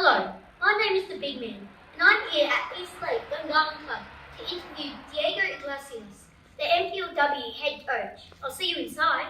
Hello, my name is the Big Man, and I'm here at Eastlake Gungahlin Club to interview Diego Iglesias, the NPLW head coach. I'll see you inside.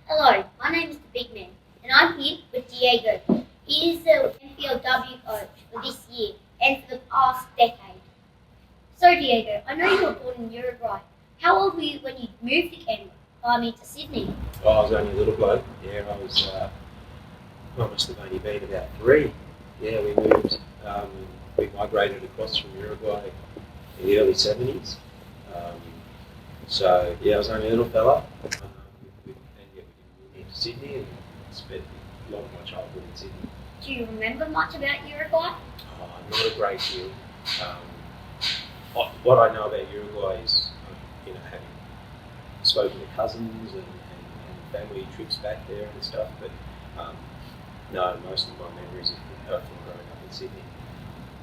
Hello, my name is the Big Man, and I'm here with Diego. He is the NPLW coach for this year and for the past decade. So Diego, I know you were born in Uruguay. How old were you when you moved to Canberra? To Sydney? Oh, I was only a little bloke. Yeah, I must have only been about 3. Yeah, we moved, we migrated across from Uruguay in the early 70s. So, yeah, I was only a little fella. And yet we moved into Sydney and spent a lot of my childhood in Sydney. Do you remember much about Uruguay? Oh, not a great deal. What I know about Uruguay is, having spoken to cousins and family trips back there and stuff, but no, most of my memories are from growing up in Sydney.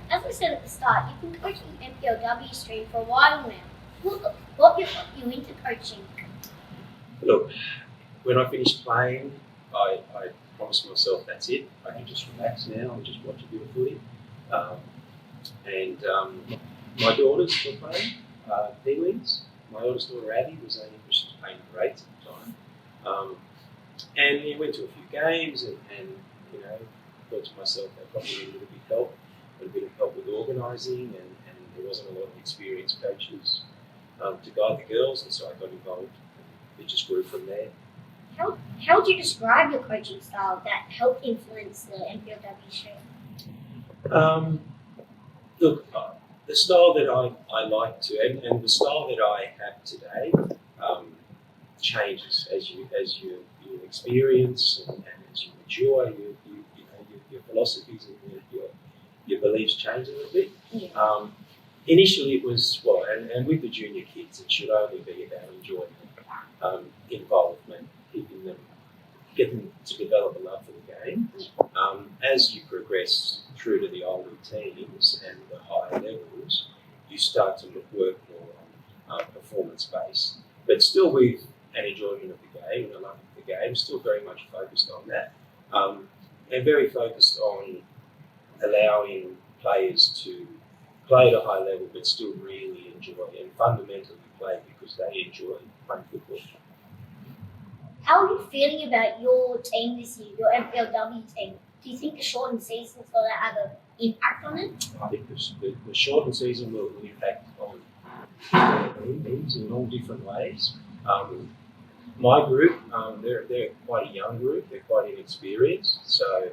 As I said at the start, you've been coaching the NPLW stream for a while now. What got you into coaching? Look, when I finished playing, I promised myself that's it. I can just relax now and just watch a bit of footy. My daughters were playing P-Leagues. My oldest daughter Abby was only playing grades at the time. And we went to a few games and thought to myself I probably needed a bit of help with organising, and there wasn't a lot of experienced coaches to guide the girls, and so I got involved. It just grew from there. How would you describe your coaching style that helped influence the NPLW stream? Look, the style that I like to, and the style that I have today, changes as you experience and as you mature. Your philosophies and your beliefs change a little bit. Yeah. Initially, it was and with the junior kids, it should only be about enjoyment, involvement, get them to develop a love for the game. As you progress through to the older teams and the higher levels, you start to work more on performance based, but still with an enjoyment of the game and a love of the game, still very much focused on that, and very focused on allowing players to play at a high level but still really enjoy and fundamentally play because they enjoy playing football. How are you feeling about your team this year, your NPLW team? Do you think the shortened season is going to have an impact on it? I think the shortened season will impact on teams in all different ways. My group, they're quite a young group, they're quite inexperienced, so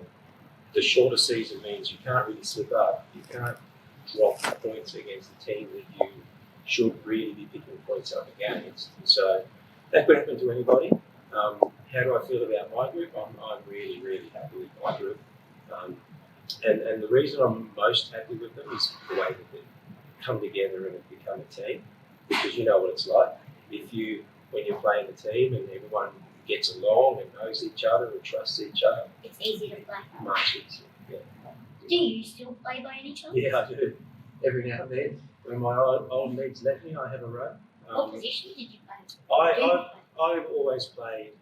the shorter season means you can't really slip up, you can't drop points against the team that you should really be picking points up against. And so that could happen to anybody. How do I feel about my group? I'm really, really happy with my group. And the reason I'm most happy with them is the way that they come together and have become a team, because you know what it's like. When you're playing a team and everyone gets along and knows each other and trusts each other, it's easy to play. Much easier. Yeah. Do you still play by any chance? Yeah, I do. Every now and then, when my old legs left me, I have a run. What position did you play? I've always played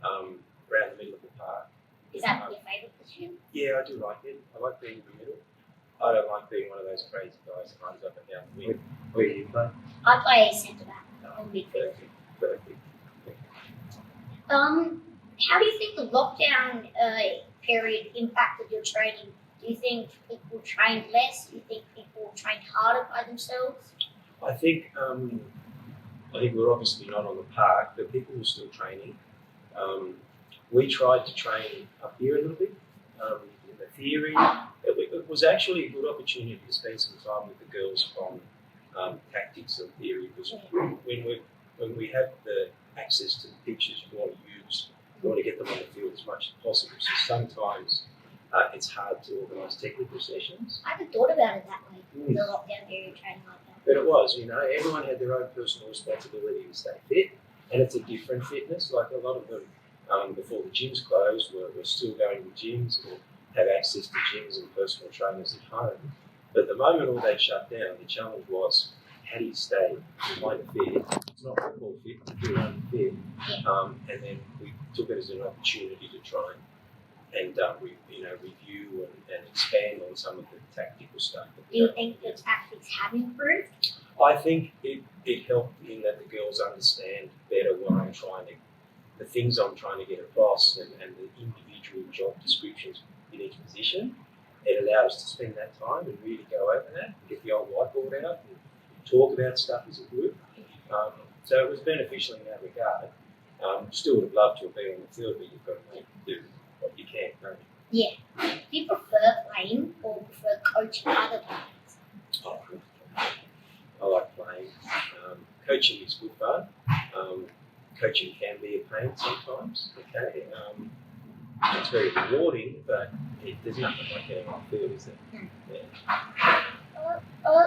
around the middle of the park. Is that your favourite position? Yeah, I do like it. I like being in the middle. I don't like being one of those crazy guys that runs up and down the wing. Where do you play? I play centre back or midfield. Perfect. How do you think the lockdown period impacted your training? Do you think people trained less? Do you think people trained harder by themselves? I think we're obviously not on the park, but people were still training. We tried to train up here a little bit in the theory. It was actually a good opportunity to spend some time with the girls on tactics and theory, because when we have the access to the pitches, we want to get them on the field as much as possible. So sometimes it's hard to organise technical sessions. I hadn't thought about it that way, the lockdown period training like that. But it was, everyone had their own personal responsibility to stay fit, and it's a different fitness. Like a lot of them, before the gyms closed, were still going to gyms or had access to gyms and personal trainers at home. But the moment all that shut down, the challenge was, how do you stay kind of fit? It's not football fit, it's your own fit. And then we took it as an opportunity to try and review and expand on some of the tactical stuff. Do you think the tactics have improved? I think it helped in that the girls understand better the things I'm trying to get across and the individual job descriptions in each position. It allowed us to spend that time and really go over that, and get the old whiteboard out and talk about stuff as a group. So it was beneficial in that regard. Still would have loved to have been on the field, but you've got to do what you can, don't you? Yeah. Do you prefer playing or prefer coaching other players? I like playing. Coaching is good fun. Coaching can be a pain sometimes. Okay, it's very rewarding, but there's nothing like getting on the field, is there? Yeah.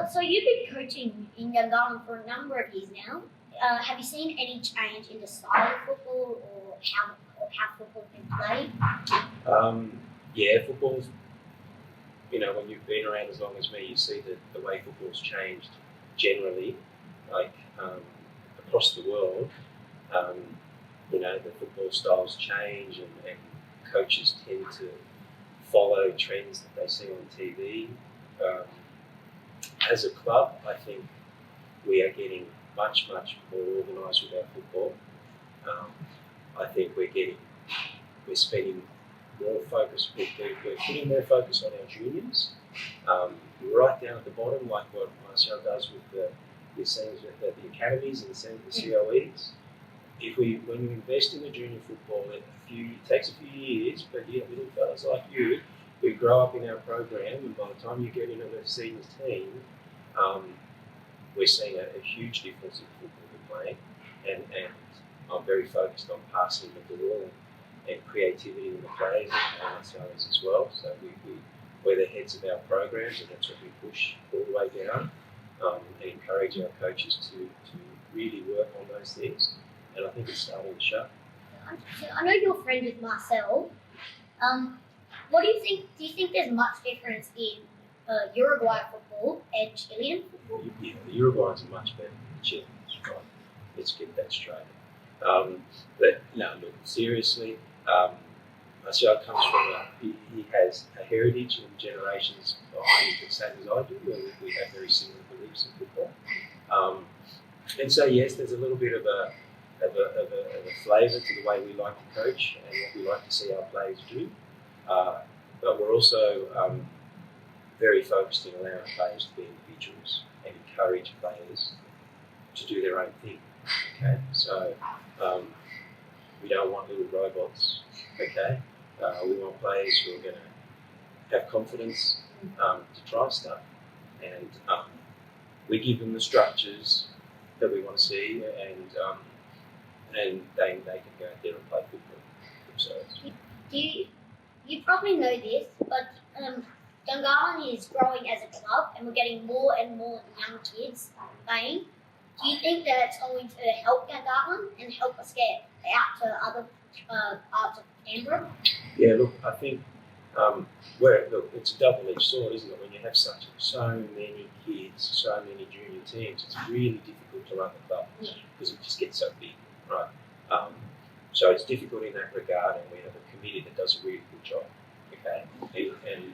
So you've been coaching in Gungahlin for a number of years now. Have you seen any change in the style of football or how football's been played? Yeah, football's. When you've been around as long as me, you see the way football's changed generally, across the world. The football styles change and coaches tend to follow trends that they see on TV. As a club, I think we are getting much, much more organised with our football. I think we're spending more focus, we're putting more focus on our juniors, right down at the bottom, like what Marcel does with the academies and the COEs. When you invest in the junior football, it takes a few years, but little fellas like you, who grow up in our program, and by the time you get into the seniors team, we're seeing a huge difference in football we're playing, and I'm very focused on passing the ball and creativity in the players and ourselves as well. So we're the heads of our programs, and that's what we push all the way down, and encourage our coaches to really work on those things. And I think it's starting to show. So I know you're friends with Marcel. What do you think? Do you think there's much difference in Uruguay football and Chilean football? Yeah, the Uruguayans are much better than the Chileans. Right? Let's get that straight. But no, look, seriously, Marcel comes from he has a heritage and generations behind him the same as I do, where we have very similar beliefs in football. And so yes, there's a little bit of a flavour to the way we like to coach and what we like to see our players do. But we're also very focused in allowing players to be individuals and encourage players to do their own thing. Okay, so we don't want little robots. Okay, we want players who are going to have confidence to try stuff, and we give them the structures that we want to see, and they can go out there and play football themselves. You probably know this, but Gungahlin is growing as a club, and we're getting more and more young kids playing. Do you think that it's going to help Gungahlin and help us get out to other parts of Canberra? Yeah, look, I think it's a double-edged sword, isn't it? When you have so many kids, so many junior teams, it's really difficult to run the club because it just gets so big, right? So it's difficult in that regard, and we have a committee that does a really good job, okay? And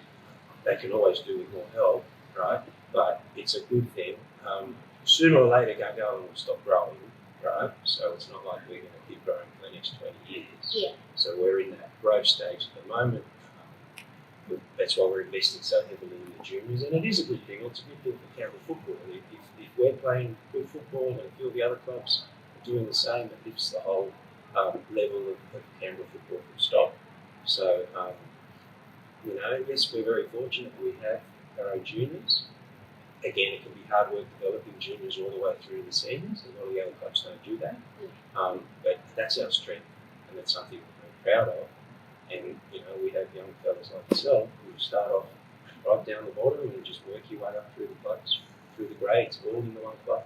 they can always do with more help, right? But it's a good thing. Sooner or later, Gungahlin will stop growing, right? So it's not like we're going to keep growing for the next 20 years. Yeah. So we're in that growth stage at the moment. That's why we're investing so heavily in the juniors, and it is a good thing. It's a good thing for Canberra football. If we're playing good football and a few of the other clubs are doing the same, it lifts the whole level of Canberra football from stop. So, yes, we're very fortunate that we have our own juniors. Again, it can be hard work developing juniors all the way through the seniors, and a lot of the other clubs don't do that. But that's our strength, and that's something we're very proud of. And, we have young fellas like yourself who start off right down the bottom and just work your way up through the clubs, through the grades, all in the one club.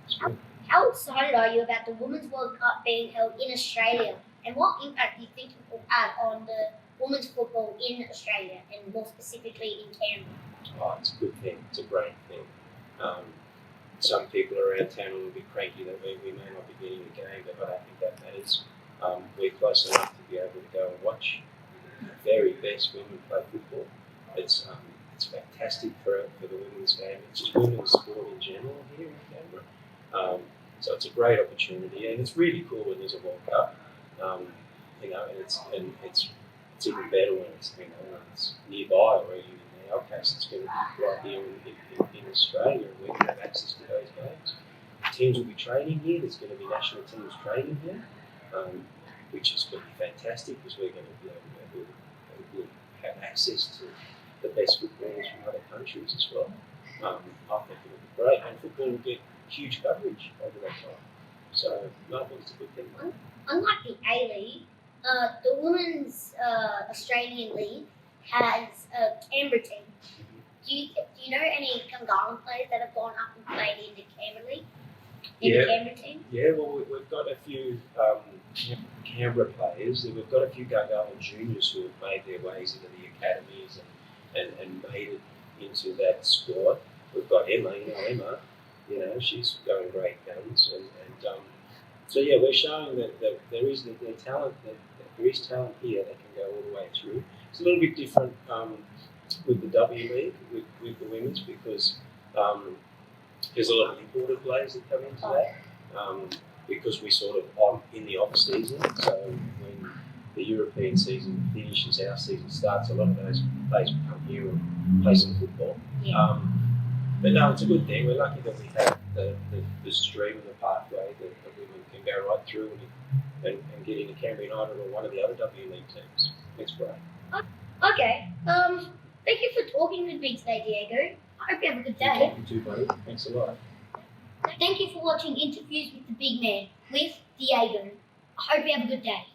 It's good. How excited are you about the Women's World Cup being held in Australia? And what impact do you think it will have on the women's football in Australia, and more specifically in Canberra? Oh, it's a good thing. It's a great thing. Some people around town will be cranky that we may not be getting a game, but I don't think that matters. We're close enough to be able to go and watch very best women play football. It's fantastic for the women's game. It's just women's sport in general here in Canberra. So it's a great opportunity, and it's really cool when there's a World Cup. You know, and it's even better when it's when it's nearby, or even in our case, it's going to be right here in Australia, and we can have access to those games. Teams will be training here. There's going to be national teams training here, which is going to be fantastic because we're going to be able to have access to the best footballers from other countries as well. I think it'll be great, and football will get huge coverage over that time. So I think it's a good thing. Unlike the A-League, the Women's Australian League has a Canberra team. Do you know any Gungahlin players that have gone up and played in the Canberra League? The Canberra team? Yeah, well, we've got a few Canberra players. We've got a few Gungahlin juniors who have made their ways into the academies and made it into that squad. We've got Emma, she's going great guns. And so, yeah, we're showing that there is talent, that there is talent here that can go all the way through. It's a little bit different with the W League, with the women's, because there's a lot of imported players that come into that, because we sort of on in the off season. So when the European season finishes, our season starts, a lot of those players will come here and play some football. Yeah. But no, it's a good thing. We're lucky that we have the stream and the pathway that women can go right through and get into Canberra United or one of the other W League teams. It's great. Okay. Thank you for talking with me today, Diego. I hope you have a good day. You too, buddy. Thanks a lot. Thank you for watching Interviews with the Big Man with Diego. I hope you have a good day.